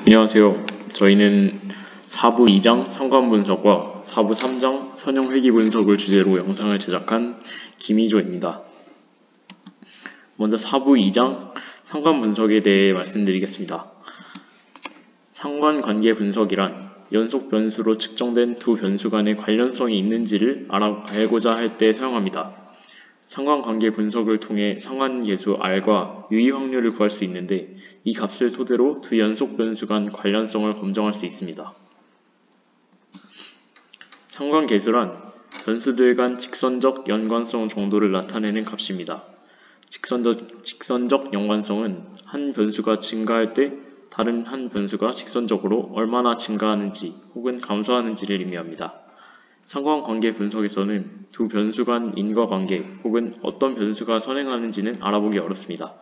안녕하세요. 저희는 4부 2장 상관분석과 4부 3장 선형회귀분석을 주제로 영상을 제작한 김희조입니다. 먼저 4부 2장 상관분석에 대해 말씀드리겠습니다. 상관관계 분석이란 연속 변수로 측정된 두 변수 간의 관련성이 있는지를 알고자 할 때 사용합니다. 상관관계 분석을 통해 상관계수 R과 유의 확률을 구할 수 있는데 이 값을 토대로 두 연속 변수 간 관련성을 검증할 수 있습니다. 상관계수란 변수들 간 직선적 연관성 정도를 나타내는 값입니다. 직선적 연관성은 한 변수가 증가할 때 다른 한 변수가 직선적으로 얼마나 증가하는지 혹은 감소하는지를 의미합니다. 상관관계 분석에서는 두 변수 간 인과관계 혹은 어떤 변수가 선행하는지는 알아보기 어렵습니다.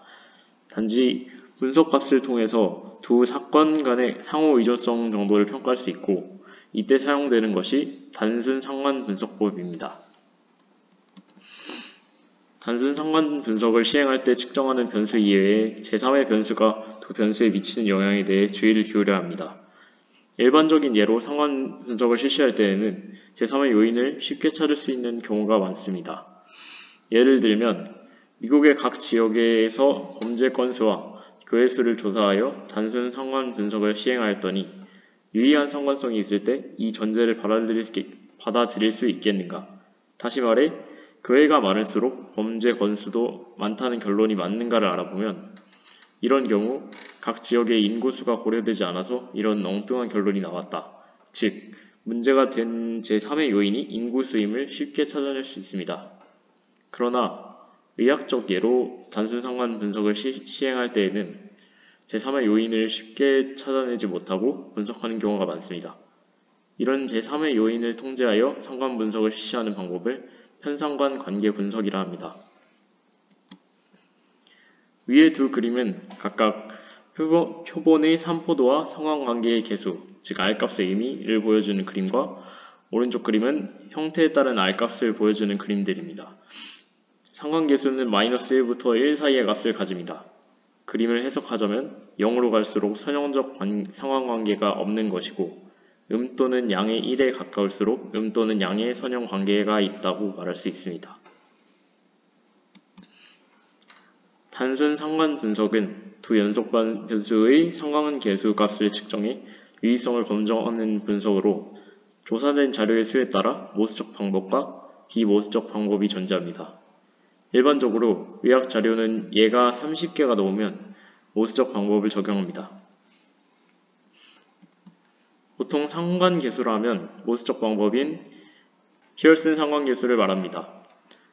단지 분석값을 통해서 두 사건 간의 상호 의존성 정도를 평가할 수 있고 이때 사용되는 것이 단순 상관분석법입니다. 단순 상관분석을 시행할 때 측정하는 변수 이외에 제3의 변수가 두 변수에 미치는 영향에 대해 주의를 기울여야 합니다. 일반적인 예로 상관분석을 실시할 때에는 제3의 요인을 쉽게 찾을 수 있는 경우가 많습니다. 예를 들면 미국의 각 지역에서 범죄 건수와 교회 수를 조사하여 단순 상관분석을 시행하였더니 유의한 상관성이 있을 때 이 전제를 받아들일 수 있겠는가? 다시 말해 교회가 많을수록 범죄 건수도 많다는 결론이 맞는가를 알아보면 이런 경우 각 지역의 인구수가 고려되지 않아서 이런 엉뚱한 결론이 나왔다. 즉, 문제가 된 제3의 요인이 인구수임을 쉽게 찾아낼 수 있습니다. 그러나 의학적 예로 단순 상관 분석을 시행할 때에는 제3의 요인을 쉽게 찾아내지 못하고 분석하는 경우가 많습니다. 이런 제3의 요인을 통제하여 상관 분석을 실시하는 방법을 편상관 관계 분석이라 합니다. 위의 두 그림은 각각 표본의 산포도와 상관관계의 계수, 즉 R값의 의미를 보여주는 그림과 오른쪽 그림은 형태에 따른 R값을 보여주는 그림들입니다. 상관계수는 -1부터 1 사이의 값을 가집니다. 그림을 해석하자면 0으로 갈수록 선형적 상관관계가 없는 것이고 또는 양의 1에 가까울수록 또는 양의 선형관계가 있다고 말할 수 있습니다. 단순 상관 분석은 두 연속 변수의 상관계수 값을 측정해 유의성을 검증하는 분석으로 조사된 자료의 수에 따라 모수적 방법과 비모수적 방법이 존재합니다. 일반적으로 의학 자료는 예가 30개가 넘으면 모수적 방법을 적용합니다. 보통 상관계수라 하면 모수적 방법인 피어슨 상관계수를 말합니다.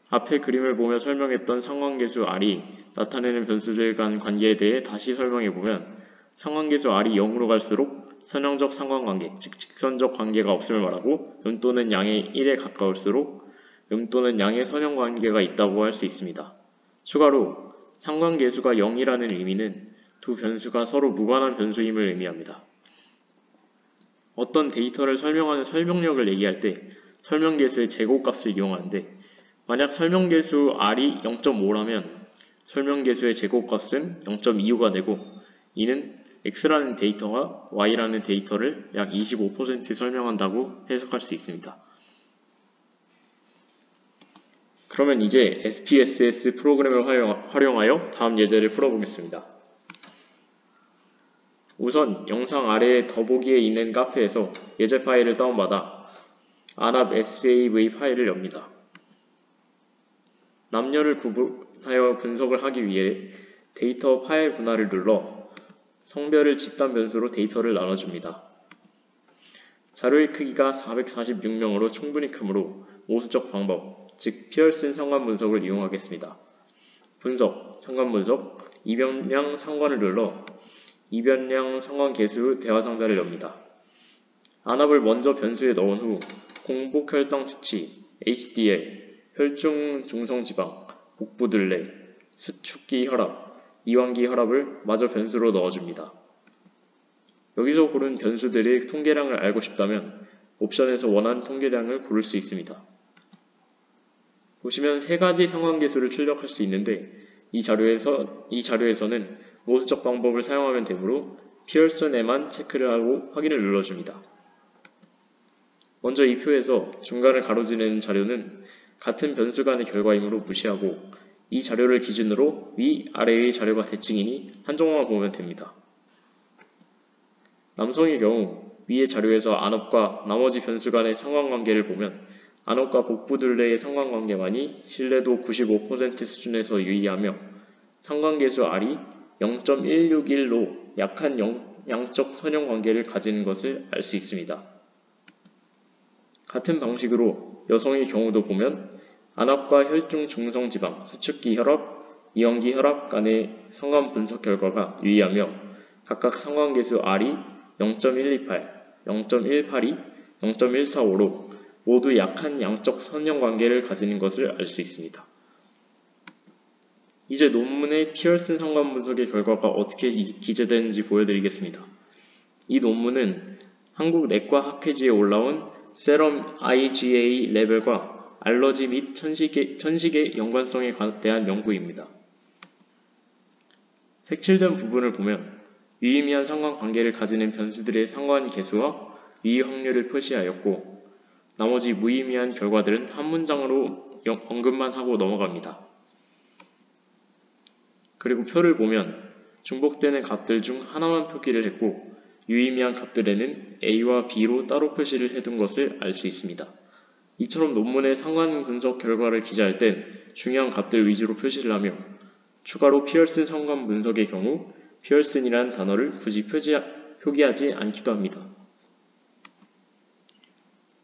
앞에 그림을 보며 설명했던 상관계수 R이 나타내는 변수들 간 관계에 대해 다시 설명해보면 상관계수 R이 0으로 갈수록 선형적 상관관계, 즉 직선적 관계가 없음을 말하고 또는 양의 1에 가까울수록 또는 양의 선형관계가 있다고 할 수 있습니다. 추가로 상관계수가 0이라는 의미는 두 변수가 서로 무관한 변수임을 의미합니다. 어떤 데이터를 설명하는 설명력을 얘기할 때 설명계수의 제곱값을 이용하는데 만약 설명계수 R이 0.5라면 설명계수의 제곱값은 0.25가 되고 이는 X라는 데이터와 Y라는 데이터를 약 25% 설명한다고 해석할 수 있습니다. 그러면 이제 SPSS 프로그램을 활용하여 다음 예제를 풀어보겠습니다. 우선 영상 아래의 더보기에 있는 카페에서 예제 파일을 다운받아 안압 SAV 파일을 엽니다. 남녀를 구분하여 분석을 하기 위해 데이터 파일 분할을 눌러 성별을 집단 변수로 데이터를 나눠줍니다. 자료의 크기가 446명으로 충분히 크므로 모수적 방법, 즉 피어슨 상관 분석을 이용하겠습니다. 분석, 상관 분석, 이변량 상관을 눌러 이변량 상관 계수 대화 상자를 엽니다. 안압을 먼저 변수에 넣은 후 공복 혈당 수치, HDL, 혈중 중성지방, 복부둘레, 수축기 혈압, 이완기 혈압을 마저 변수로 넣어줍니다. 여기서 고른 변수들의 통계량을 알고 싶다면 옵션에서 원하는 통계량을 고를 수 있습니다. 보시면 세 가지 상관계수를 출력할 수 있는데 이 자료에서는 모수적 방법을 사용하면 되므로 피어슨에만 체크를 하고 확인을 눌러줍니다. 먼저 이 표에서 중간을 가로지르는 자료는 같은 변수 간의 결과이므로 무시하고 이 자료를 기준으로 위, 아래의 자료가 대칭이니 한쪽만 보면 됩니다. 남성의 경우 위의 자료에서 안업과 나머지 변수 간의 상관관계를 보면 안업과 복부둘레의 상관관계만이 신뢰도 95% 수준에서 유의하며 상관계수 R이 0.161로 약한 양적 선형관계를 가지는 것을 알 수 있습니다. 같은 방식으로 여성의 경우도 보면 안압과 혈중 중성지방, 수축기 혈압, 이완기 혈압 간의 성관 분석 결과가 유의하며 각각 상관계수 R이 0.128, 0.182, 0.145로 모두 약한 양적 선형관계를 가지는 것을 알 수 있습니다. 이제 논문의 피어슨 상관 분석의 결과가 어떻게 기재되는지 보여드리겠습니다. 이 논문은 한국 내과학회지에 올라온 세럼 IgA 레벨과 알러지 및 천식의 연관성에 대한 연구입니다. 색칠된 부분을 보면 유의미한 상관관계를 가지는 변수들의 상관 계수와 유의 확률을 표시하였고 나머지 무의미한 결과들은 한 문장으로 언급만 하고 넘어갑니다. 그리고 표를 보면 중복되는 값들 중 하나만 표기를 했고 유의미한 값들에는 A와 B로 따로 표시를 해둔 것을 알 수 있습니다. 이처럼 논문의 상관 분석 결과를 기재할 땐 중요한 값들 위주로 표시를 하며 추가로 피어슨 상관 분석의 경우 피어슨이라는 단어를 굳이 표기하지 않기도 합니다.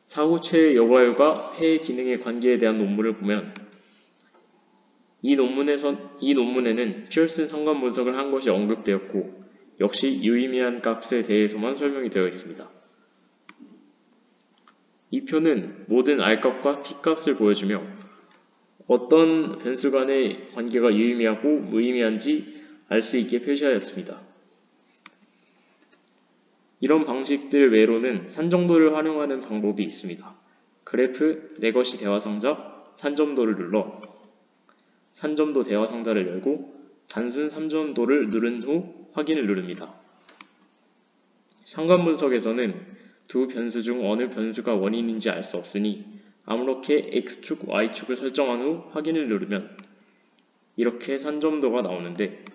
사고체의 여과율과 폐의 기능의 관계에 대한 논문을 보면 이 논문에는 피어슨 상관 분석을 한 것이 언급되었고 역시 유의미한 값에 대해서만 설명이 되어 있습니다. 이 표는 모든 R값과 P값을 보여주며 어떤 변수 간의 관계가 유의미하고 무의미한지 알 수 있게 표시하였습니다. 이런 방식들 외로는 산정도를 활용하는 방법이 있습니다. 그래프 레거시 대화상자 산점도를 눌러 산점도 대화상자를 열고 단순 산점도를 누른 후 확인을 누릅니다. 상관분석에서는 두 변수 중 어느 변수가 원인인지 알 수 없으니 아무렇게 X축, Y축을 설정한 후 확인을 누르면 이렇게 산점도가 나오는데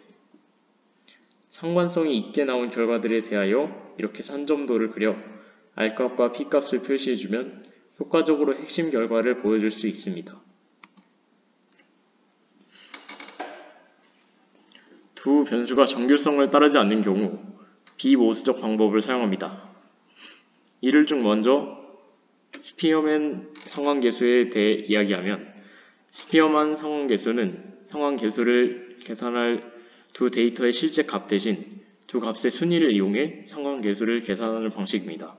상관성이 있게 나온 결과들에 대하여 이렇게 산점도를 그려 R값과 P값을 표시해주면 효과적으로 핵심 결과를 보여줄 수 있습니다. 두 변수가 정규성을 따르지 않는 경우 비모수적 방법을 사용합니다. 이를 중 먼저 스피어맨 상관계수에 대해 이야기하면 스피어맨 상관계수는 상관계수를 계산할 두 데이터의 실제 값 대신 두 값의 순위를 이용해 상관계수를 계산하는 방식입니다.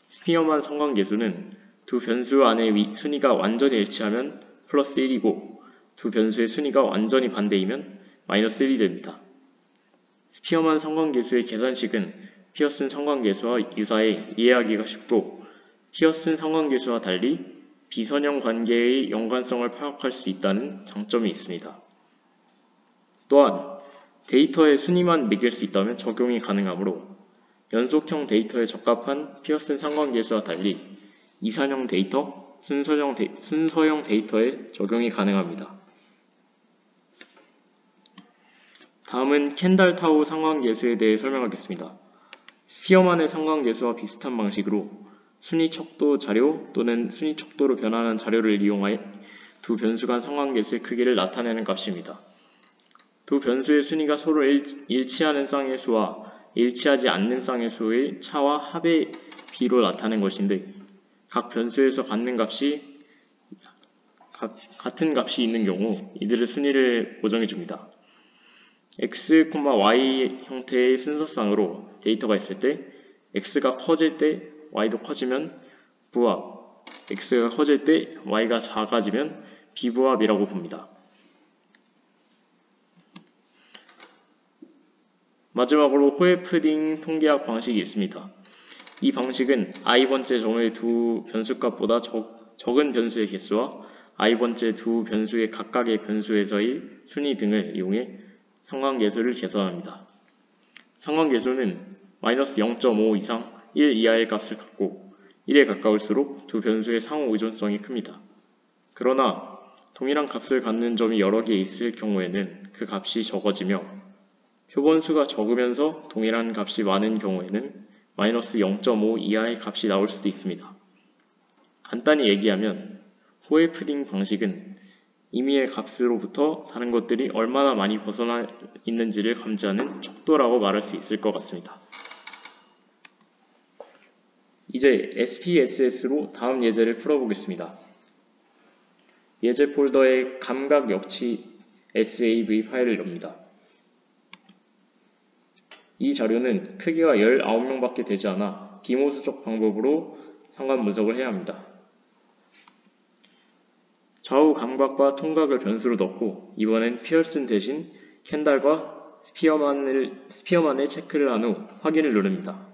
스피어맨 상관계수는 두 변수 안의 순위가 완전히 일치하면 플러스 1이고 두 변수의 순위가 완전히 반대이면 마이너스 1이 됩니다. 스피어맨 상관계수의 계산식은 피어슨 상관계수와 유사해 이해하기가 쉽고 피어슨 상관계수와 달리 비선형 관계의 연관성을 파악할 수 있다는 장점이 있습니다. 또한 데이터의 순위만 매길 수 있다면 적용이 가능하므로 연속형 데이터에 적합한 피어슨 상관계수와 달리 이산형 데이터, 순서형 데이터에 적용이 가능합니다. 다음은 켄달-타우 상관계수에 대해 설명하겠습니다. 스피어만의 상관계수와 비슷한 방식으로 순위 척도 자료 또는 순위 척도로 변환한 자료를 이용하여 두 변수 간 상관계수의 크기를 나타내는 값입니다. 두 변수의 순위가 서로 일치하는 쌍의 수와 일치하지 않는 쌍의 수의 차와 합의 비로 나타낸 것인데 각 변수에서 같은 값이 있는 경우 이들의 순위를 고정해줍니다. X, Y 형태의 순서쌍으로 데이터가 있을 때 X가 커질 때 Y도 커지면 부합, X가 커질 때 Y가 작아지면 비부합이라고 봅니다. 마지막으로 호에프딩 통계학 방식이 있습니다. 이 방식은 i번째 점의 두 변수값보다 적은 변수의 개수와 i번째 두 변수의 각각의 변수에서의 순위 등을 이용해 상관계수를 계산합니다. 상관계수는 마이너스 0.5 이상 1 이하의 값을 갖고 1에 가까울수록 두 변수의 상호 의존성이 큽니다. 그러나 동일한 값을 갖는 점이 여러 개 있을 경우에는 그 값이 적어지며 표본수가 적으면서 동일한 값이 많은 경우에는 마이너스 0.5 이하의 값이 나올 수도 있습니다. 간단히 얘기하면 호헤프딩 방식은 임의의 값으로부터 다른 것들이 얼마나 많이 벗어나 있는지를 감지하는 척도라고 말할 수 있을 것 같습니다. 이제 SPSS로 다음 예제를 풀어보겠습니다. 예제 폴더에 감각 역치 SAV 파일을 엽니다. 이 자료는 크기가 19명밖에 되지 않아 비모수적 방법으로 상관 분석을 해야 합니다. 좌우 감각과 통각을 변수로 넣고 이번엔 피어슨 대신 캔달과 스피어만을 체크를 한 후 확인을 누릅니다.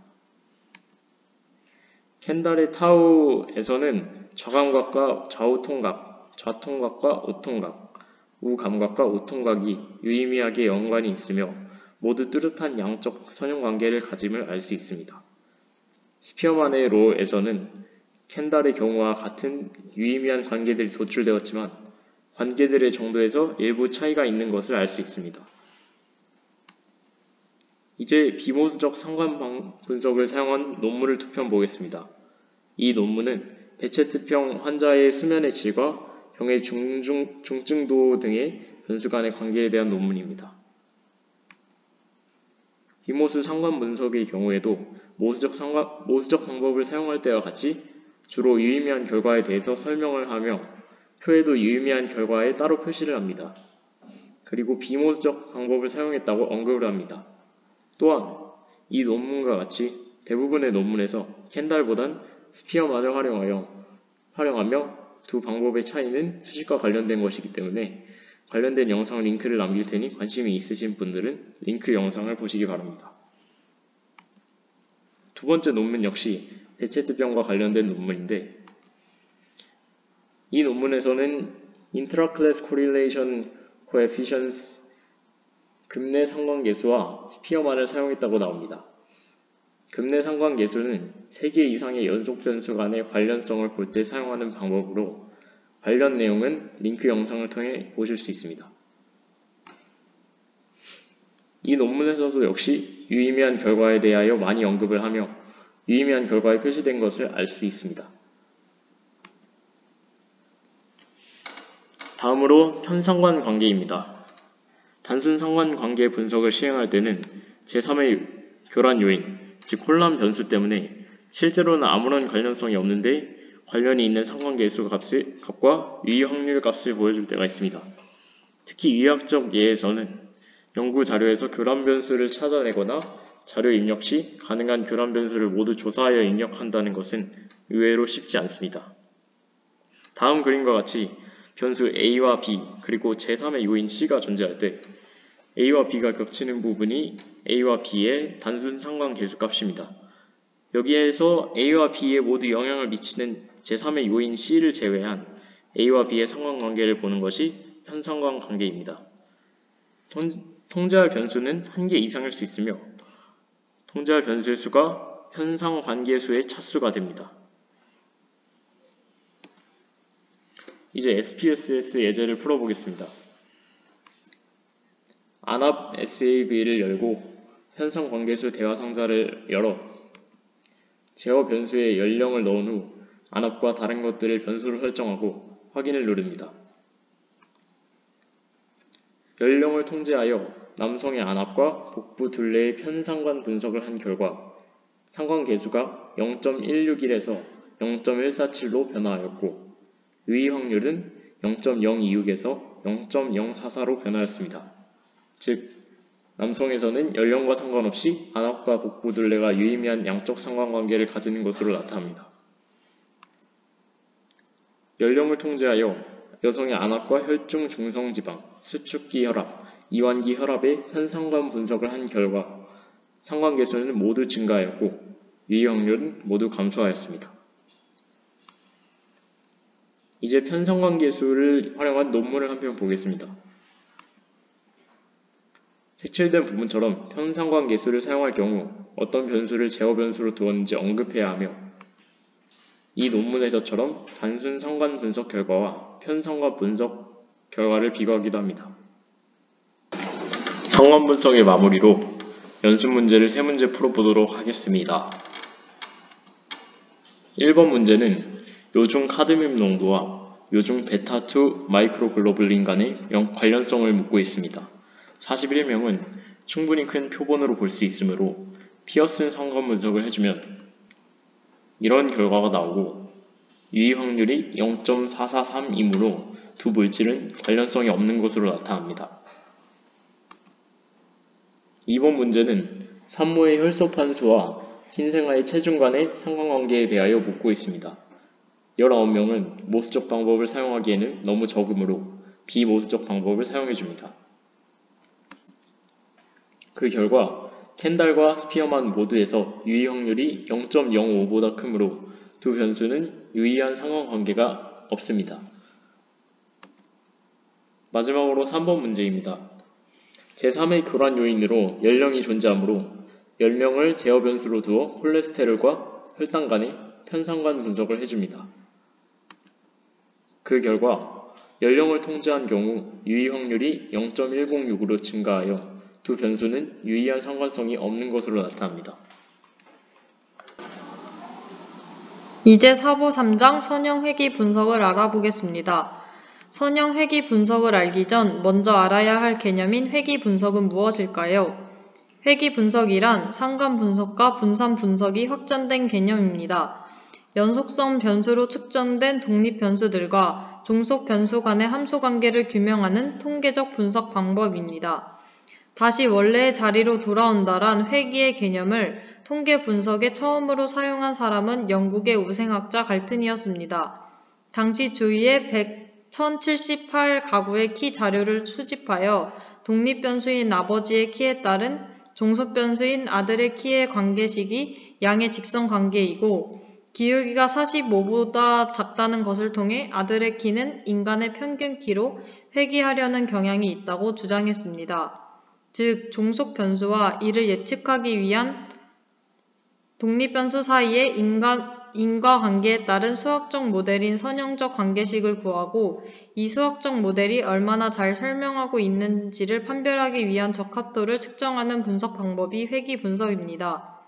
캔달의 타우에서는 좌감각과 좌우통각, 좌통각과 우통각, 우감각과 우통각이 유의미하게 연관이 있으며 모두 뚜렷한 양적 선형관계를 가짐을 알 수 있습니다. 스피어만의 로에서는 캔달의 경우와 같은 유의미한 관계들이 도출되었지만 관계들의 정도에서 일부 차이가 있는 것을 알 수 있습니다. 이제 비모수적 상관 분석을 사용한 논문을 두 편 보겠습니다. 이 논문은 베체트병 환자의 수면의 질과 병의 중증도 등의 변수 간의 관계에 대한 논문입니다. 비모수 상관 분석의 경우에도 모수적 방법을 사용할 때와 같이 주로 유의미한 결과에 대해서 설명을 하며 표에도 유의미한 결과에 따로 표시를 합니다. 그리고 비모수적 방법을 사용했다고 언급을 합니다. 또한 이 논문과 같이 대부분의 논문에서 캔달보단 스피어만을 활용하며 두 방법의 차이는 수식과 관련된 것이기 때문에 관련된 영상 링크를 남길 테니 관심이 있으신 분들은 링크 영상을 보시기 바랍니다. 두 번째 논문 역시 베체트병과 관련된 논문인데 이 논문에서는 Intra-class correlation coefficients 급내 상관계수와 스피어만을 사용했다고 나옵니다. 급내 상관계수는 3개 이상의 연속 변수 간의 관련성을 볼 때 사용하는 방법으로 관련 내용은 링크 영상을 통해 보실 수 있습니다. 이 논문에서도 역시 유의미한 결과에 대하여 많이 언급을 하며 유의미한 결과에 표시된 것을 알 수 있습니다. 다음으로 편상관 관계입니다. 단순 상관관계 분석을 시행할 때는 제3의 교란 요인, 즉 혼란 변수 때문에 실제로는 아무런 관련성이 없는데 관련이 있는 상관계수 값과 유의 확률 값을 보여줄 때가 있습니다. 특히 유의학적 예에서는 연구 자료에서 교란 변수를 찾아내거나 자료 입력 시 가능한 교란 변수를 모두 조사하여 입력한다는 것은 의외로 쉽지 않습니다. 다음 그림과 같이 변수 A와 B 그리고 제3의 요인 C가 존재할 때 A와 B가 겹치는 부분이 A와 B의 단순 상관계수 값입니다. 여기에서 A와 B에 모두 영향을 미치는 제3의 요인 C를 제외한 A와 B의 상관관계를 보는 것이 편상관관계입니다. 통제할 변수는 1개 이상일 수 있으며 통제할 변수의 수가 편상관계수의 차수가 됩니다. 이제 SPSS 예제를 풀어보겠습니다. 안압 SAV를 열고 편상관계수 대화 상자를 열어 제어 변수에 연령을 넣은 후 안압과 다른 것들을 변수로 설정하고 확인을 누릅니다. 연령을 통제하여 남성의 안압과 복부 둘레의 편상관 분석을 한 결과 상관계수가 0.161에서 0.147로 변화하였고 유의 확률은 0.026에서 0.044로 변화했습니다. 즉, 남성에서는 연령과 상관없이 안압과 복부 둘레가 유의미한 양적 상관관계를 가지는 것으로 나타납니다. 연령을 통제하여 여성의 안압과 혈중 중성지방, 수축기 혈압, 이완기 혈압의 편상관 분석을 한 결과 상관계수는 모두 증가하였고 유의 확률은 모두 감소하였습니다. 이제 편상관계수를 활용한 논문을 한 편 보겠습니다. 색칠된 부분처럼 편상관계수를 사용할 경우 어떤 변수를 제어 변수로 두었는지 언급해야 하며 이 논문에서처럼 단순 상관 분석 결과와 편상관 분석 결과를 비교하기도 합니다. 상관 분석의 마무리로 연습 문제를 3문제 풀어보도록 하겠습니다. 1번 문제는 요중 카드뮴 농도와 요중 베타2 마이크로글로불린 간의 관련성을 묻고 있습니다. 41명은 충분히 큰 표본으로 볼 수 있으므로 피어슨 상관 분석을 해주면 이런 결과가 나오고 유의 확률이 0.443이므로 두 물질은 관련성이 없는 것으로 나타납니다. 2번 문제는 산모의 혈소판수와 신생아의 체중 간의 상관관계에 대하여 묻고 있습니다. 19명은 모수적 방법을 사용하기에는 너무 적으므로 비모수적 방법을 사용해줍니다. 그 결과 켄달과 스피어만 모두에서 유의 확률이 0.05보다 크므로 두 변수는 유의한 상관관계가 없습니다. 마지막으로 3번 문제입니다. 제3의 교란 요인으로 연령이 존재하므로 연령을 제어 변수로 두어 콜레스테롤과 혈당 간의 편상관 분석을 해줍니다. 그 결과 연령을 통제한 경우 유의 확률이 0.106으로 증가하여 두 변수는 유의한 상관성이 없는 것으로 나타납니다. 이제 사보 3장 선형 회귀 분석을 알아보겠습니다. 선형 회귀 분석을 알기 전 먼저 알아야 할 개념인 회귀 분석은 무엇일까요? 회귀 분석이란 상관 분석과 분산 분석이 확장된 개념입니다. 연속성 변수로 측정된 독립 변수들과 종속 변수 간의 함수 관계를 규명하는 통계적 분석 방법입니다. 다시 원래의 자리로 돌아온다란 회귀의 개념을 통계 분석에 처음으로 사용한 사람은 영국의 우생학자 갈튼이었습니다. 당시 주위의 1078가구의 키 자료를 수집하여 독립 변수인 아버지의 키에 따른 종속 변수인 아들의 키의 관계식이 양의 직선 관계이고 기울기가 45보다 작다는 것을 통해 아들의 키는 인간의 평균 키로 회귀하려는 경향이 있다고 주장했습니다. 즉, 종속 변수와 이를 예측하기 위한 독립 변수 사이의 인과관계에 따른 수학적 모델인 선형적 관계식을 구하고 이 수학적 모델이 얼마나 잘 설명하고 있는지를 판별하기 위한 적합도를 측정하는 분석 방법이 회귀 분석입니다.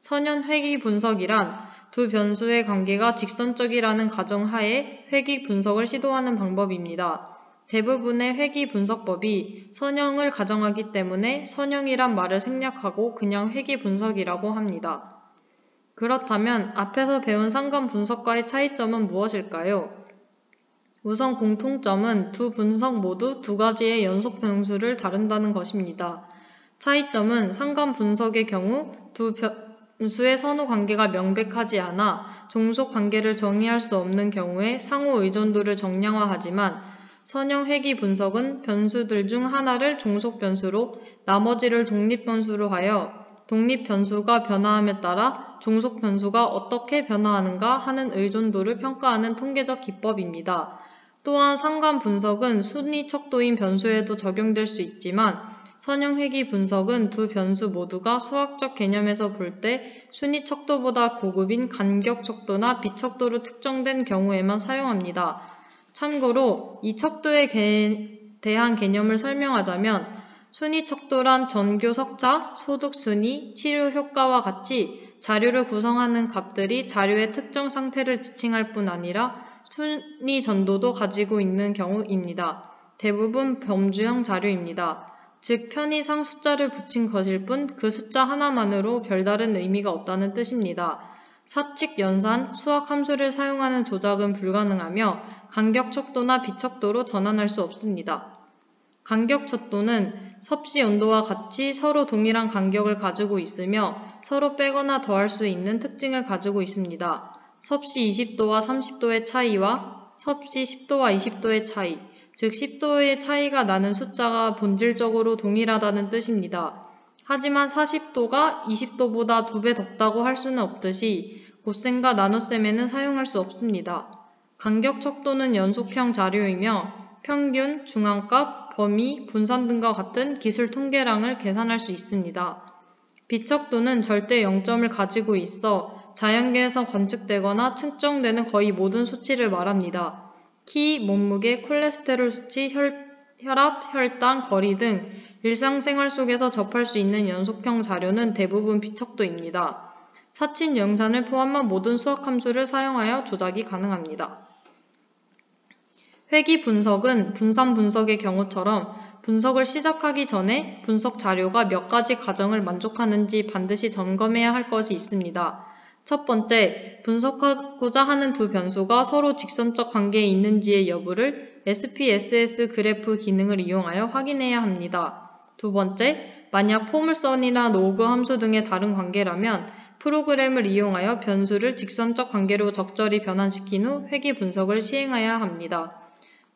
선형 회귀 분석이란 두 변수의 관계가 직선적이라는 가정하에 회귀 분석을 시도하는 방법입니다. 대부분의 회귀 분석법이 선형을 가정하기 때문에 선형이란 말을 생략하고 그냥 회귀 분석이라고 합니다. 그렇다면 앞에서 배운 상관 분석과의 차이점은 무엇일까요? 우선 공통점은 두 분석 모두 두 가지의 연속 변수를 다룬다는 것입니다. 차이점은 상관 분석의 경우 두 변수의 선후 관계가 명백하지 않아 종속 관계를 정의할 수 없는 경우에 상호 의존도를 정량화하지만 선형 회귀 분석은 변수들 중 하나를 종속 변수로 나머지를 독립 변수로 하여 독립 변수가 변화함에 따라 종속 변수가 어떻게 변화하는가 하는 의존도를 평가하는 통계적 기법입니다. 또한 상관 분석은 순위 척도인 변수에도 적용될 수 있지만 선형 회귀 분석은 두 변수 모두가 수학적 개념에서 볼 때 순위 척도보다 고급인 간격 척도나 비척도로 특정된 경우에만 사용합니다. 참고로 이 척도에 대한 개념을 설명하자면 순위 척도란 전교 석차, 소득 순위, 치료 효과와 같이 자료를 구성하는 값들이 자료의 특정 상태를 지칭할 뿐 아니라 순위 전도도 가지고 있는 경우입니다. 대부분 범주형 자료입니다. 즉 편의상 숫자를 붙인 것일 뿐 그 숫자 하나만으로 별다른 의미가 없다는 뜻입니다. 사칙 연산, 수학 함수를 사용하는 조작은 불가능하며 간격 척도나 비척도로 전환할 수 없습니다. 간격 척도는 섭씨 온도와 같이 서로 동일한 간격을 가지고 있으며 서로 빼거나 더할 수 있는 특징을 가지고 있습니다. 섭씨 20도와 30도의 차이와 섭씨 10도와 20도의 차이, 즉 10도의 차이가 나는 숫자가 본질적으로 동일하다는 뜻입니다. 하지만 40도가 20도보다 2배 덥다고 할 수는 없듯이 곱셈과 나눗셈에는 사용할 수 없습니다. 간격 척도는 연속형 자료이며 평균, 중앙값, 범위, 분산 등과 같은 기술 통계량을 계산할 수 있습니다. 비척도는 절대 0점을 가지고 있어 자연계에서 관측되거나 측정되는 거의 모든 수치를 말합니다. 키, 몸무게, 콜레스테롤 수치, 혈압, 혈당, 거리 등 일상생활 속에서 접할 수 있는 연속형 자료는 대부분 비척도입니다. 사친 영산을 포함한 모든 수학 함수를 사용하여 조작이 가능합니다. 회귀 분석은 분산 분석의 경우처럼 분석을 시작하기 전에 분석 자료가 몇 가지 가정을 만족하는지 반드시 점검해야 할 것이 있습니다. 첫 번째, 분석하고자 하는 두 변수가 서로 직선적 관계에 있는지의 여부를 SPSS 그래프 기능을 이용하여 확인해야 합니다. 두 번째, 만약 포물선이나 로그 함수 등의 다른 관계라면 프로그램을 이용하여 변수를 직선적 관계로 적절히 변환시킨 후 회귀 분석을 시행해야 합니다.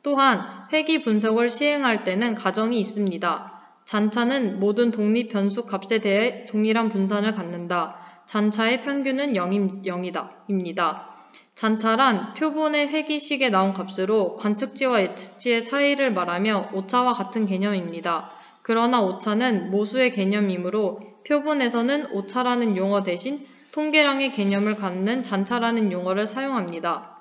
또한 회귀 분석을 시행할 때는 가정이 있습니다. 잔차는 모든 독립 변수 값에 대해 동일한 분산을 갖는다. 잔차의 평균은 0입니다. 잔차란 표본의 회귀식에 나온 값으로 관측지와 예측지의 차이를 말하며 오차와 같은 개념입니다. 그러나 오차는 모수의 개념이므로 표본에서는 오차라는 용어 대신 통계량의 개념을 갖는 잔차라는 용어를 사용합니다.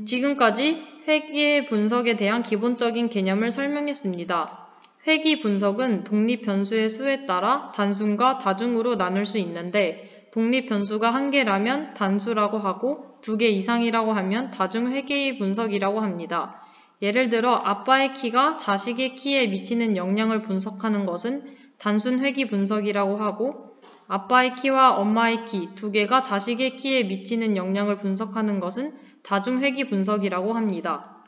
지금까지 회귀 분석에 대한 기본적인 개념을 설명했습니다. 회귀 분석은 독립 변수의 수에 따라 단순과 다중으로 나눌 수 있는데 독립 변수가 1개라면 단수라고 하고 2개 이상이라고 하면 다중 회귀 분석이라고 합니다. 예를 들어 아빠의 키가 자식의 키에 미치는 영향을 분석하는 것은 단순 회귀 분석이라고 하고 아빠의 키와 엄마의 키 2개가 자식의 키에 미치는 영향을 분석하는 것은 다중 회귀 분석이라고 합니다.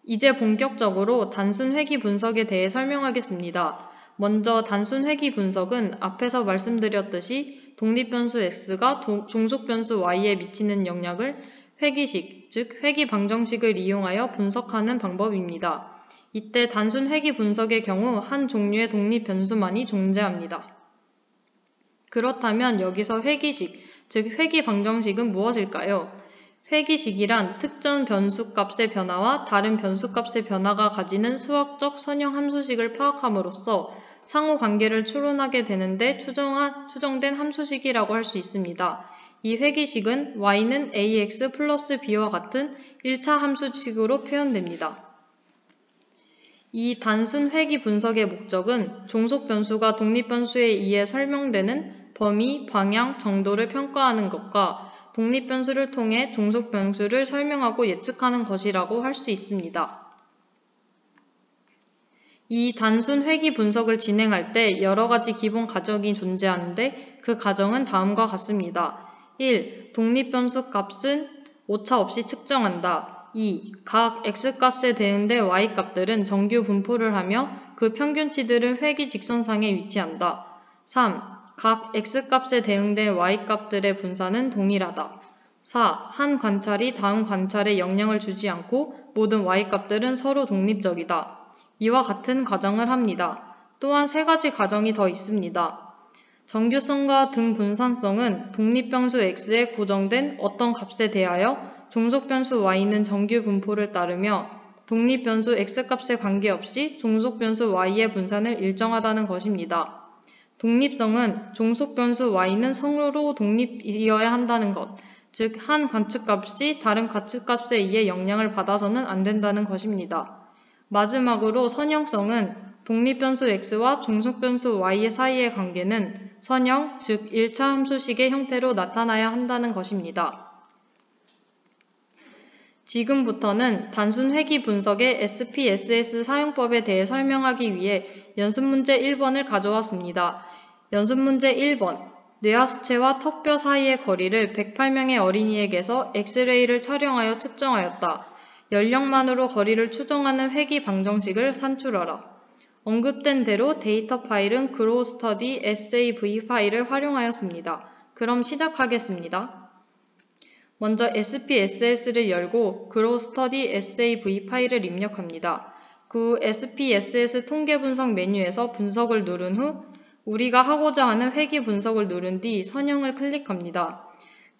이제 본격적으로 단순 회귀 분석에 대해 설명하겠습니다. 먼저 단순 회귀 분석은 앞에서 말씀드렸듯이 독립변수 x가 종속변수 y에 미치는 영향을 회귀식, 즉 회귀 방정식을 이용하여 분석하는 방법입니다. 이때 단순 회귀 분석의 경우 한 종류의 독립변수만이 존재합니다. 그렇다면 여기서 회귀식, 즉 회귀 방정식은 무엇일까요? 회귀식이란 특정 변수값의 변화와 다른 변수값의 변화가 가지는 수학적 선형 함수식을 파악함으로써 상호 관계를 추론하게 되는데 추정된 함수식이라고 할 수 있습니다. 이 회귀식은 y는 ax 플러스 b와 같은 1차 함수식으로 표현됩니다. 이 단순 회귀 분석의 목적은 종속 변수가 독립 변수에 의해 설명되는 범위, 방향, 정도를 평가하는 것과 독립 변수를 통해 종속 변수를 설명하고 예측하는 것이라고 할 수 있습니다. 이 단순 회귀 분석을 진행할 때 여러 가지 기본 가정이 존재하는데 그 가정은 다음과 같습니다. 1. 독립 변수 값은 오차 없이 측정한다. 2. 각 x값에 대응된 y값들은 정규 분포를 하며 그 평균치들은 회귀 직선상에 위치한다. 3. 각 x값에 대응된 y값들의 분산은 동일하다. 4. 한 관찰이 다음 관찰에 영향을 주지 않고 모든 y값들은 서로 독립적이다. 이와 같은 가정을 합니다. 또한 3가지 가정이 더 있습니다. 정규성과 등분산성은 독립변수 x에 고정된 어떤 값에 대하여 종속변수 y는 정규 분포를 따르며 독립변수 x값에 관계없이 종속변수 y의 분산을 일정하다는 것입니다. 독립성은 종속변수 y는 성으로 독립이어야 한다는 것, 즉 한 관측값이 다른 관측값에 의해 영향을 받아서는 안 된다는 것입니다. 마지막으로 선형성은 독립변수 x와 종속변수 y 사이의 관계는 선형, 즉 1차 함수식의 형태로 나타나야 한다는 것입니다. 지금부터는 단순 회귀 분석의 SPSS 사용법에 대해 설명하기 위해 연습문제 1번을 가져왔습니다. 연습문제 1번, 뇌하수체와 턱뼈 사이의 거리를 108명의 어린이에게서 엑스레이를 촬영하여 측정하였다. 연령만으로 거리를 추정하는 회귀 방정식을 산출하라. 언급된 대로 데이터 파일은 그로우스터디 SAW 파일을 활용하였습니다. 그럼 시작하겠습니다. 먼저 SPSS를 열고 그로우스터디 SAW 파일을 입력합니다. 그 후 SPSS 통계 분석 메뉴에서 분석을 누른 후 우리가 하고자 하는 회귀 분석을 누른 뒤 선형을 클릭합니다.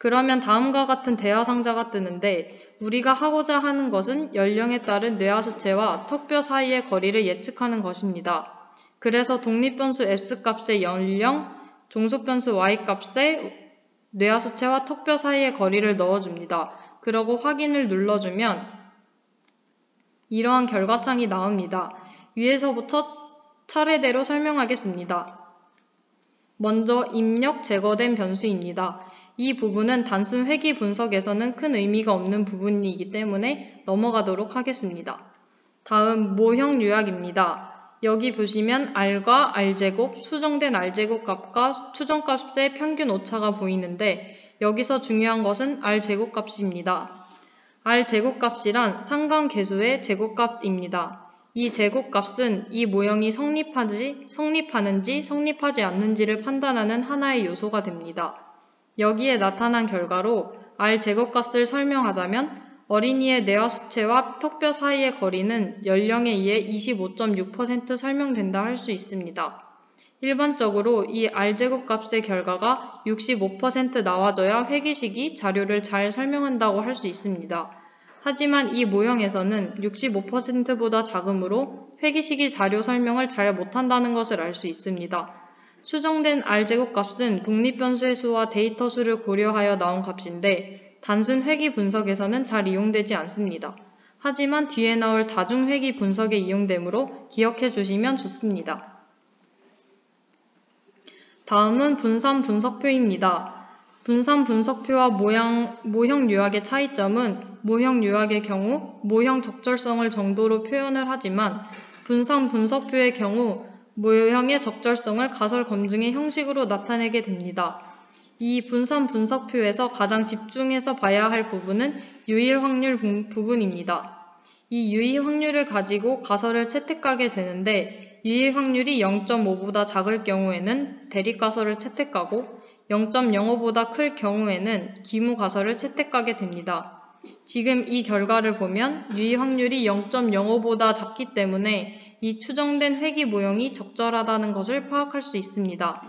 그러면 다음과 같은 대화상자가 뜨는데 우리가 하고자 하는 것은 연령에 따른 뇌하수체와 턱뼈 사이의 거리를 예측하는 것입니다. 그래서 독립변수 X값의 연령, 종속변수 Y값의 뇌하수체와 턱뼈 사이의 거리를 넣어줍니다. 그러고 확인을 눌러주면 이러한 결과창이 나옵니다. 위에서부터 차례대로 설명하겠습니다. 먼저 입력 제거된 변수입니다. 이 부분은 단순 회귀 분석에서는 큰 의미가 없는 부분이기 때문에 넘어가도록 하겠습니다. 다음 모형 요약입니다. 여기 보시면 R과 R제곱, 수정된 R제곱 값과 추정값의 평균 오차가 보이는데 여기서 중요한 것은 R제곱 값입니다. R제곱값이란 상관계수의 제곱값입니다. 이 제곱값은 이 모형이 성립하는지 성립하지 않는지를 판단하는 하나의 요소가 됩니다. 여기에 나타난 결과로 R제곱값을 설명하자면 어린이의 뇌하수체와 턱뼈 사이의 거리는 연령에 의해 25.6% 설명된다 할 수 있습니다. 일반적으로 이 R제곱값의 결과가 65% 나와줘야 회귀식이 자료를 잘 설명한다고 할 수 있습니다. 하지만 이 모형에서는 65%보다 작으므로 회귀식이 자료 설명을 잘 못한다는 것을 알 수 있습니다. 수정된 R제곱값은 독립변수의 수와 데이터 수를 고려하여 나온 값인데 단순 회귀 분석에서는 잘 이용되지 않습니다. 하지만 뒤에 나올 다중 회귀 분석에 이용되므로 기억해 주시면 좋습니다. 다음은 분산 분석표입니다. 분산 분석표와 모형 요약의 차이점은 모형 요약의 경우 모형 적절성을 정도로 표현을 하지만 분산 분석표의 경우 모형의 적절성을 가설 검증의 형식으로 나타내게 됩니다. 이 분산 분석표에서 가장 집중해서 봐야 할 부분은 유일 확률 부분입니다. 이 유일 확률을 가지고 가설을 채택하게 되는데 유일 확률이 0.5보다 작을 경우에는 대립가설을 채택하고 0.05보다 클 경우에는 기무가설을 채택하게 됩니다. 지금 이 결과를 보면 유일 확률이 0.05보다 작기 때문에 이 추정된 회귀 모형이 적절하다는 것을 파악할 수 있습니다.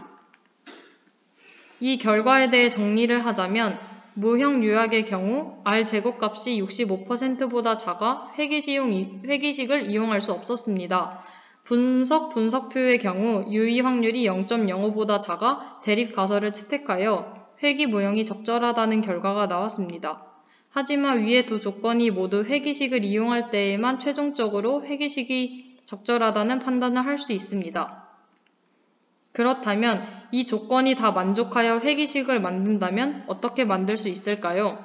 이 결과에 대해 정리를 하자면 모형 요약의 경우 R제곱값이 65%보다 작아 회귀식을 이용할 수 없었습니다. 분석표의 경우 유의 확률이 0.05보다 작아 대립가설을 채택하여 회귀 모형이 적절하다는 결과가 나왔습니다. 하지만 위의 두 조건이 모두 회귀식을 이용할 때에만 최종적으로 회귀식이 적절하다는 판단을 할 수 있습니다. 그렇다면 이 조건이 다 만족하여 회귀식을 만든다면 어떻게 만들 수 있을까요?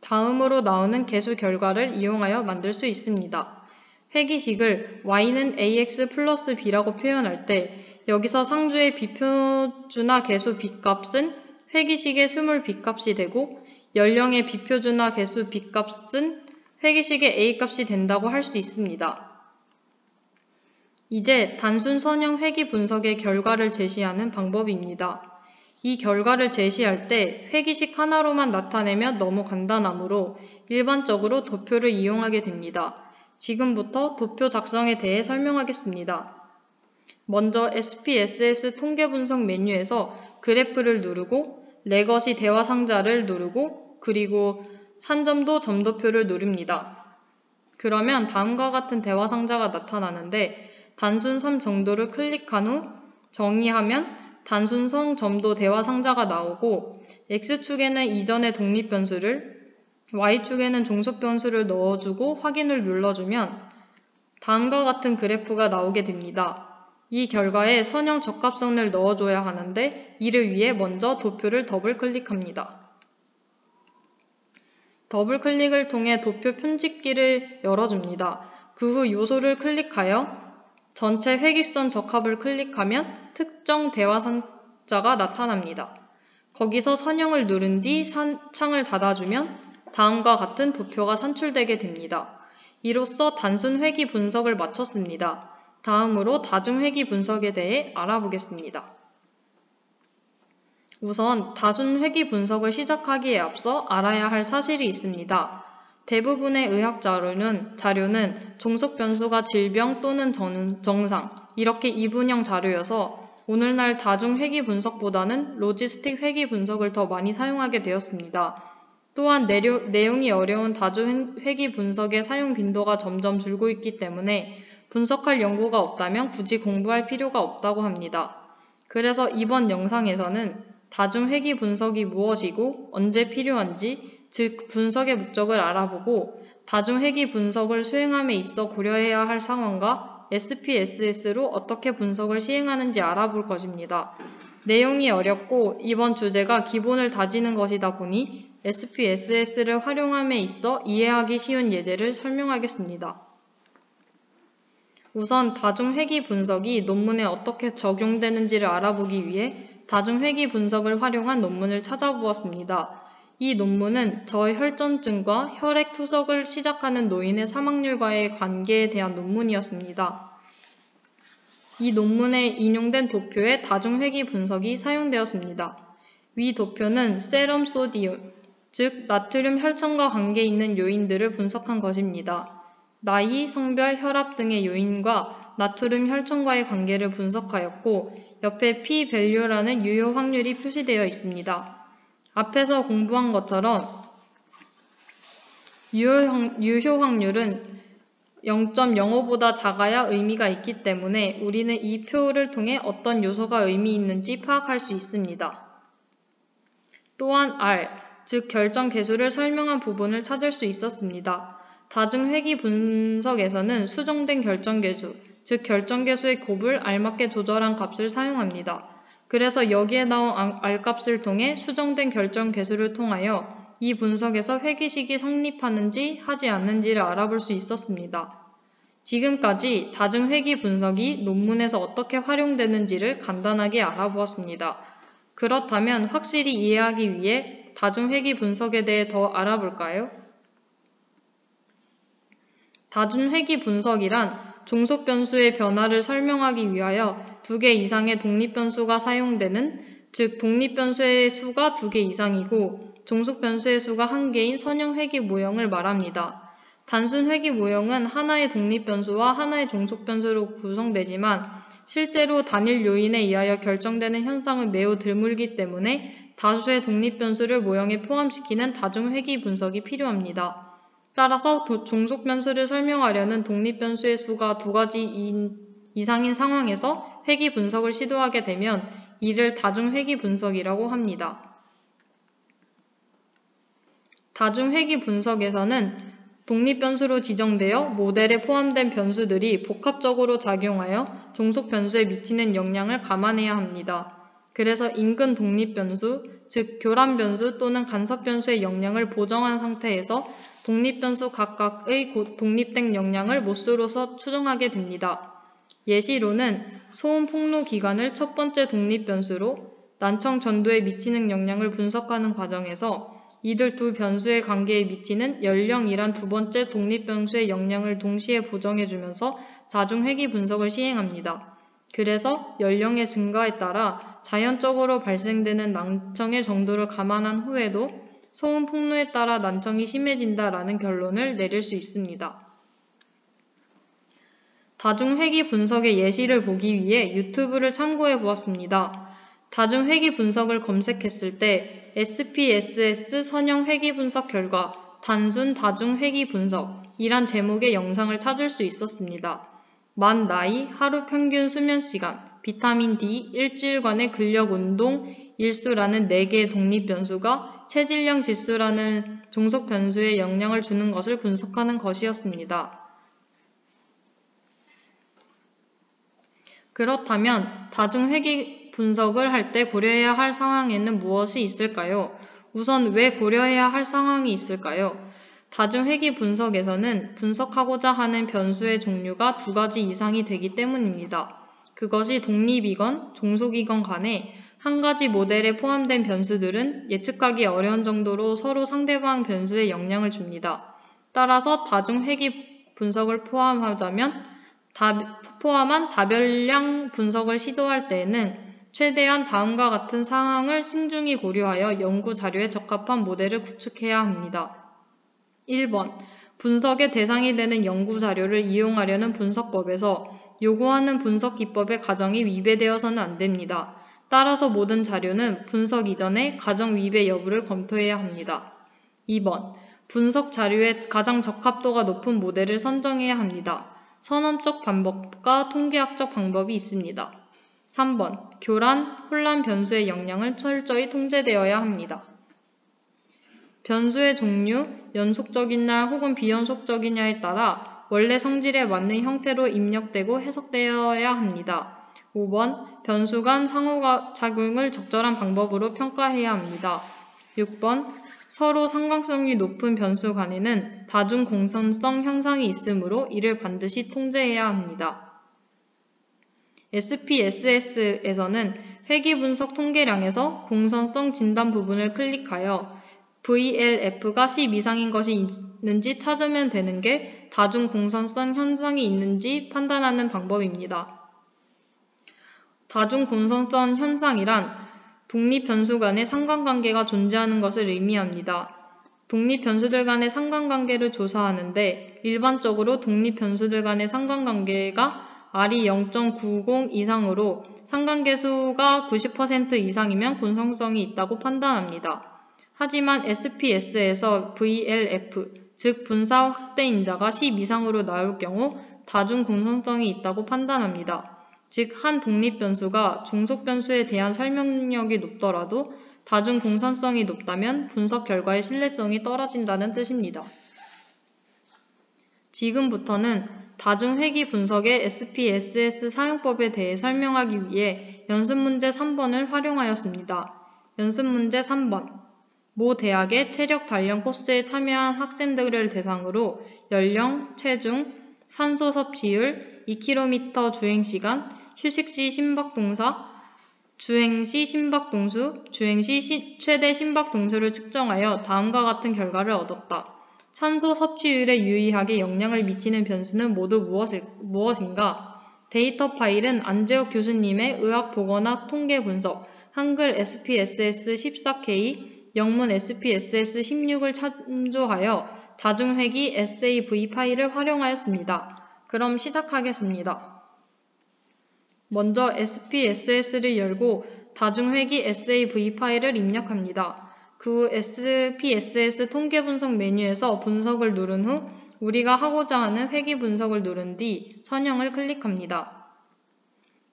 다음으로 나오는 계수 결과를 이용하여 만들 수 있습니다. 회귀식을 y는 ax 플러스 b라고 표현할 때 여기서 상주의 비표준화 계수 b값은 회귀식의 스몰 b값이 되고 연령의 비표준화 계수 b값은 회귀식의 a값이 된다고 할 수 있습니다. 이제 단순 선형 회귀 분석의 결과를 제시하는 방법입니다. 이 결과를 제시할 때 회귀식 하나로만 나타내면 너무 간단하므로 일반적으로 도표를 이용하게 됩니다. 지금부터 도표 작성에 대해 설명하겠습니다. 먼저 SPSS 통계분석 메뉴에서 그래프를 누르고 레거시 대화 상자를 누르고 그리고 산점도 점도표를 누릅니다. 그러면 다음과 같은 대화 상자가 나타나는데 단순 3 정도를 클릭한 후 정의하면 단순 성 점도 대화 상자가 나오고 X축에는 이전의 독립변수를 Y축에는 종속변수를 넣어주고 확인을 눌러주면 다음과 같은 그래프가 나오게 됩니다. 이 결과에 선형 적합선을 넣어줘야 하는데 이를 위해 먼저 도표를 더블 클릭합니다. 더블 클릭을 통해 도표 편집기를 열어줍니다. 그 후 요소를 클릭하여 전체 회귀선 적합을 클릭하면 특정 대화 상자가 나타납니다. 거기서 선형을 누른 뒤 창을 닫아주면 다음과 같은 도표가 산출되게 됩니다. 이로써 단순 회귀 분석을 마쳤습니다. 다음으로 다중 회귀 분석에 대해 알아보겠습니다. 우선 다중 회귀 분석을 시작하기에 앞서 알아야 할 사실이 있습니다. 대부분의 의학 자료는 종속 변수가 질병 또는 정상 이렇게 이분형 자료여서 오늘날 다중 회귀 분석보다는 로지스틱 회귀 분석을 더 많이 사용하게 되었습니다. 또한 내용이 어려운 다중 회귀 분석의 사용 빈도가 점점 줄고 있기 때문에 분석할 연구가 없다면 굳이 공부할 필요가 없다고 합니다. 그래서 이번 영상에서는 다중 회귀 분석이 무엇이고 언제 필요한지, 즉 분석의 목적을 알아보고 다중 회귀 분석을 수행함에 있어 고려해야 할 상황과 SPSS로 어떻게 분석을 시행하는지 알아볼 것입니다. 내용이 어렵고 이번 주제가 기본을 다지는 것이다 보니 SPSS를 활용함에 있어 이해하기 쉬운 예제를 설명하겠습니다. 우선 다중회귀 분석이 논문에 어떻게 적용되는지를 알아보기 위해 다중회귀 분석을 활용한 논문을 찾아보았습니다. 이 논문은 저혈전증과 혈액 투석을 시작하는 노인의 사망률과의 관계에 대한 논문이었습니다. 이 논문에 인용된 도표에 다중회귀 분석이 사용되었습니다. 위 도표는 세럼 소디움, 즉 나트륨 혈청과 관계 있는 요인들을 분석한 것입니다. 나이, 성별, 혈압 등의 요인과 나트륨 혈청과의 관계를 분석하였고 옆에 p-value라는 유효 확률이 표시되어 있습니다. 앞에서 공부한 것처럼 유효 확률은 0.05보다 작아야 의미가 있기 때문에 우리는 이 표를 통해 어떤 요소가 의미 있는지 파악할 수 있습니다. 또한 R, 즉 결정 계수를 설명한 부분을 찾을 수 있었습니다. 다중회귀 분석에서는 수정된 결정 계수, 즉 결정 계수의 곱을 알맞게 조절한 값을 사용합니다. 그래서 여기에 나온 R값을 통해 수정된 결정 계수를 통하여 이 분석에서 회귀식이 성립하는지 하지 않는지를 알아볼 수 있었습니다. 지금까지 다중회귀 분석이 논문에서 어떻게 활용되는지를 간단하게 알아보았습니다. 그렇다면 확실히 이해하기 위해 다중회귀 분석에 대해 더 알아볼까요? 다중회귀 분석이란 종속 변수의 변화를 설명하기 위하여 2개 이상의 독립 변수가 사용되는, 즉 독립 변수의 수가 2개 이상이고 종속 변수의 수가 1개인 선형 회귀 모형을 말합니다. 단순 회귀 모형은 하나의 독립 변수와 하나의 종속 변수로 구성되지만 실제로 단일 요인에 의하여 결정되는 현상은 매우 드물기 때문에 다수의 독립 변수를 모형에 포함시키는 다중 회귀 분석이 필요합니다. 따라서 종속 변수를 설명하려는 독립 변수의 수가 2가지 이상인 상황에서 회귀 분석을 시도하게 되면 이를 다중 회귀 분석이라고 합니다. 다중 회귀 분석에서는 독립 변수로 지정되어 모델에 포함된 변수들이 복합적으로 작용하여 종속 변수에 미치는 영향을 감안해야 합니다. 그래서 인근 독립 변수, 즉 교란 변수 또는 간섭 변수의 영향을 보정한 상태에서 독립 변수 각각의 독립된 영향을 모수로서 추정하게 됩니다. 예시로는 소음 폭로 기간을 첫 번째 독립 변수로 난청 전도에 미치는 영향을 분석하는 과정에서 이들 두 변수의 관계에 미치는 연령이란 두 번째 독립 변수의 영향을 동시에 보정해주면서 다중회귀 분석을 시행합니다. 그래서 연령의 증가에 따라 자연적으로 발생되는 난청의 정도를 감안한 후에도 소음 폭로에 따라 난청이 심해진다라는 결론을 내릴 수 있습니다. 다중회귀 분석의 예시를 보기 위해 유튜브를 참고해 보았습니다. 다중회귀 분석을 검색했을 때 SPSS 선형 회귀 분석 결과 단순 다중회귀 분석이란 제목의 영상을 찾을 수 있었습니다. 만 나이, 하루 평균 수면 시간, 비타민 D, 일주일간의 근력 운동 일수라는 4개의 독립 변수가 체질량 지수라는 종속 변수에 영향을 주는 것을 분석하는 것이었습니다. 그렇다면 다중회귀 분석을 할 때 고려해야 할 상황에는 무엇이 있을까요? 우선 왜 고려해야 할 상황이 있을까요? 다중회귀 분석에서는 분석하고자 하는 변수의 종류가 2가지 이상이 되기 때문입니다. 그것이 독립이건 종속이건 간에 한 가지 모델에 포함된 변수들은 예측하기 어려운 정도로 서로 상대방 변수에 영향을 줍니다. 따라서 다중회귀 분석을 포함한 다별량 분석을 시도할 때에는 최대한 다음과 같은 상황을 신중히 고려하여 연구 자료에 적합한 모델을 구축해야 합니다. 1번, 분석의 대상이 되는 연구 자료를 이용하려는 분석법에서 요구하는 분석 기법의 가정이 위배되어서는 안 됩니다. 따라서 모든 자료는 분석 이전에 가정 위배 여부를 검토해야 합니다. 2번. 분석 자료에 가장 적합도가 높은 모델을 선정해야 합니다. 선언적 방법과 통계학적 방법이 있습니다. 3번. 교란, 혼란 변수의 영향을 철저히 통제되어야 합니다. 변수의 종류, 연속적이냐 혹은 비연속적이냐에 따라 원래 성질에 맞는 형태로 입력되고 해석되어야 합니다. 5번. 변수 간 상호작용을 적절한 방법으로 평가해야 합니다. 6번. 서로 상관성이 높은 변수 간에는 다중 공선성 현상이 있으므로 이를 반드시 통제해야 합니다. SPSS에서는 회귀분석 통계량에서 공선성 진단 부분을 클릭하여 VLF가 10 이상인 것이 있는지 찾으면 되는 게 다중 공선성 현상이 있는지 판단하는 방법입니다. 다중 공선성 현상이란 독립 변수 간의 상관관계가 존재하는 것을 의미합니다. 독립 변수들 간의 상관관계를 조사하는데 일반적으로 독립 변수들 간의 상관관계가 R이 0.90 이상으로 상관계수가 90% 이상이면 공선성이 있다고 판단합니다. 하지만 SPS에서 VLF, 즉 분사 확대인자가 10 이상으로 나올 경우 다중 공선성이 있다고 판단합니다. 즉, 한 독립 변수가 종속 변수에 대한 설명력이 높더라도 다중 공선성이 높다면 분석 결과의 신뢰성이 떨어진다는 뜻입니다. 지금부터는 다중 회귀 분석의 SPSS 사용법에 대해 설명하기 위해 연습문제 3번을 활용하였습니다. 연습문제 3번. 모 대학의 체력 단련 코스에 참여한 학생들을 대상으로 연령, 체중, 산소 섭취율, 2km 주행시간, 휴식시 심박동사, 주행시 심박동수, 주행시 최대 심박동수를 측정하여 다음과 같은 결과를 얻었다. 산소 섭취율에 유의하게 영향을 미치는 변수는 모두 무엇인가? 데이터 파일은 안재욱 교수님의 의학보거나 통계분석, 한글 SPSS 14K, 영문 SPSS 16을 참조하여 다중회귀 SAV 파일을 활용하였습니다. 그럼 시작하겠습니다. 먼저 SPSS를 열고 다중회귀 SAV 파일을 입력합니다. 그 후 SPSS 통계분석 메뉴에서 분석을 누른 후 우리가 하고자 하는 회귀 분석을 누른 뒤 선형을 클릭합니다.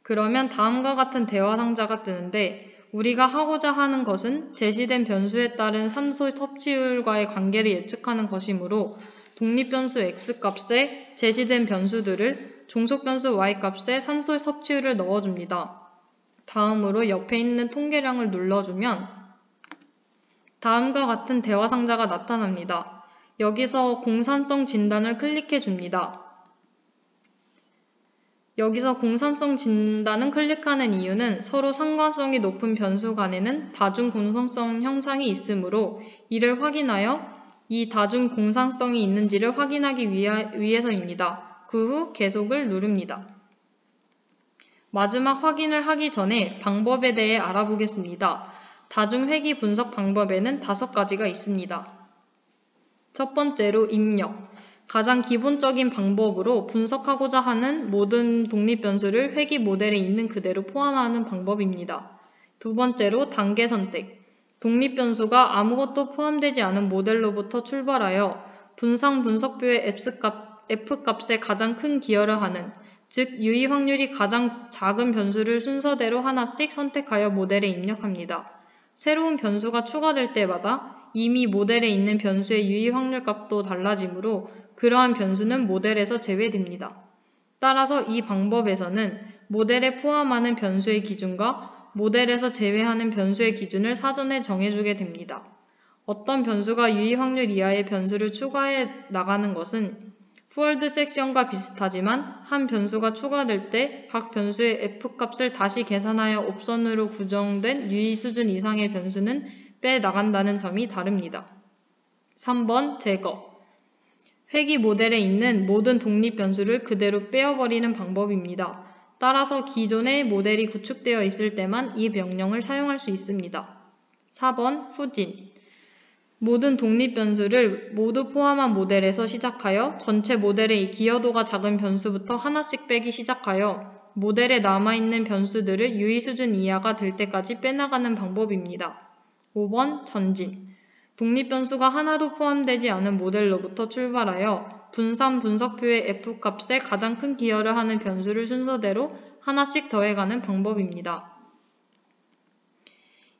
그러면 다음과 같은 대화 상자가 뜨는데 우리가 하고자 하는 것은 제시된 변수에 따른 산소 섭취율과의 관계를 예측하는 것이므로 독립변수 X값에 제시된 변수들을 종속변수 Y값에 산소 섭취율을 넣어줍니다. 다음으로 옆에 있는 통계량을 눌러주면 다음과 같은 대화 상자가 나타납니다. 여기서 공산성 진단을 클릭해줍니다. 여기서 공산성 진단을 클릭하는 이유는 서로 상관성이 높은 변수 간에는 다중 공산성 형상이 있으므로 이를 확인하여 이 다중 공산성이 있는지를 확인하기 위해서입니다. 그 후 계속을 누릅니다. 마지막 확인을 하기 전에 방법에 대해 알아보겠습니다. 다중회귀 분석 방법에는 5가지가 있습니다. 첫 번째로 입력. 가장 기본적인 방법으로 분석하고자 하는 모든 독립변수를 회귀 모델에 있는 그대로 포함하는 방법입니다. 두 번째로 단계 선택. 독립변수가 아무것도 포함되지 않은 모델로부터 출발하여 분상 분석표의 F값에 가장 큰 기여를 하는, 즉 유의 확률이 가장 작은 변수를 순서대로 하나씩 선택하여 모델에 입력합니다. 새로운 변수가 추가될 때마다 이미 모델에 있는 변수의 유의 확률 값도 달라지므로 그러한 변수는 모델에서 제외됩니다. 따라서 이 방법에서는 모델에 포함하는 변수의 기준과 모델에서 제외하는 변수의 기준을 사전에 정해주게 됩니다. 어떤 변수가 유의 확률 이하의 변수를 추가해 나가는 것은 폴드 섹션과 비슷하지만 한 변수가 추가될 때 각 변수의 F값을 다시 계산하여 옵션으로 구정된 유의 수준 이상의 변수는 빼나간다는 점이 다릅니다. 3번 제거. 회귀 모델에 있는 모든 독립 변수를 그대로 빼어버리는 방법입니다. 따라서 기존의 모델이 구축되어 있을 때만 이 명령을 사용할 수 있습니다. 4번 후진. 모든 독립 변수를 모두 포함한 모델에서 시작하여 전체 모델의 기여도가 작은 변수부터 하나씩 빼기 시작하여 모델에 남아있는 변수들을 유의 수준 이하가 될 때까지 빼나가는 방법입니다. 5번 전진. 독립 변수가 하나도 포함되지 않은 모델로부터 출발하여 분산 분석표의 F값에 가장 큰 기여를 하는 변수를 순서대로 하나씩 더해가는 방법입니다.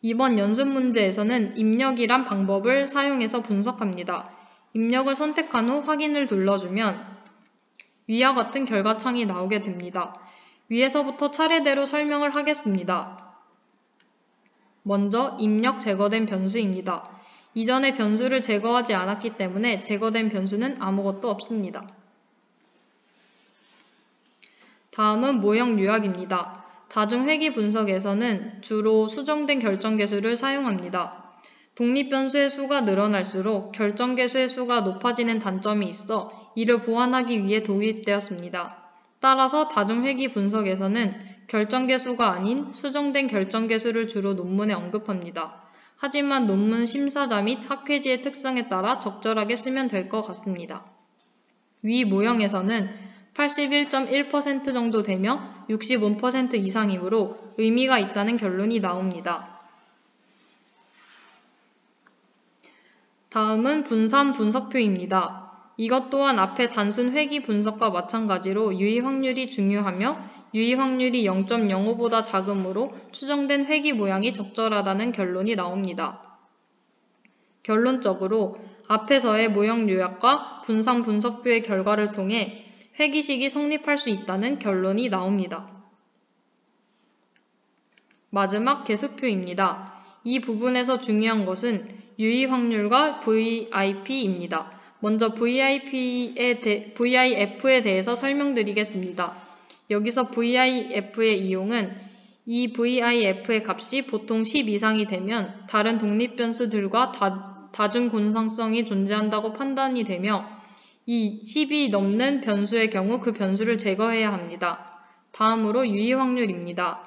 이번 연습 문제에서는 입력이란 방법을 사용해서 분석합니다. 입력을 선택한 후 확인을 눌러주면 위와 같은 결과창이 나오게 됩니다. 위에서부터 차례대로 설명을 하겠습니다. 먼저 입력 제거된 변수입니다. 이전에 변수를 제거하지 않았기 때문에 제거된 변수는 아무것도 없습니다. 다음은 모형 요약입니다. 다중회귀 분석에서는 주로 수정된 결정계수를 사용합니다. 독립변수의 수가 늘어날수록 결정계수의 수가 높아지는 단점이 있어 이를 보완하기 위해 도입되었습니다. 따라서 다중회귀 분석에서는 결정계수가 아닌 수정된 결정계수를 주로 논문에 언급합니다. 하지만 논문 심사자 및 학회지의 특성에 따라 적절하게 쓰면 될 것 같습니다. 위 모형에서는 81.1% 정도 되며 65% 이상이므로 의미가 있다는 결론이 나옵니다. 다음은 분산 분석표입니다. 이것 또한 앞의 단순 회귀 분석과 마찬가지로 유의 확률이 중요하며 유의 확률이 0.05보다 작으므로 추정된 회귀 모양이 적절하다는 결론이 나옵니다. 결론적으로 앞에서의 모형 요약과 분산 분석표의 결과를 통해 회귀식이 성립할 수 있다는 결론이 나옵니다. 마지막 계수표입니다. 이 부분에서 중요한 것은 유의 확률과 VIP입니다. 먼저 VIF에 대해서 설명드리겠습니다. 여기서 VIF의 이용은 이 VIF의 값이 보통 10 이상이 되면 다른 독립변수들과 다중곤상성이 존재한다고 판단이 되며 이 10이 넘는 변수의 경우 그 변수를 제거해야 합니다. 다음으로 유의 확률입니다.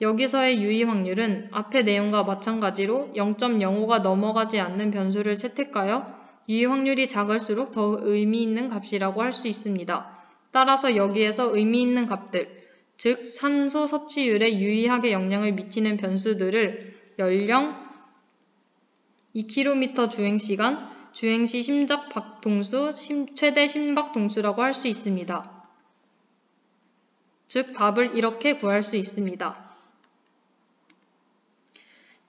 여기서의 유의 확률은 앞의 내용과 마찬가지로 0.05가 넘어가지 않는 변수를 채택하여 유의 확률이 작을수록 더 의미 있는 값이라고 할 수 있습니다. 따라서 여기에서 의미 있는 값들, 즉 산소 섭취율에 유의하게 영향을 미치는 변수들을 연령, 2km 주행시간, 주행시 심박동수, 최대 심박동수라고 할 수 있습니다. 즉 답을 이렇게 구할 수 있습니다.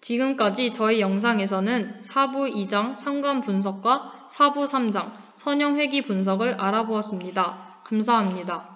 지금까지 저희 영상에서는 4부 2장 상관 분석과 4부 3장 선형 회귀 분석을 알아보았습니다. 감사합니다.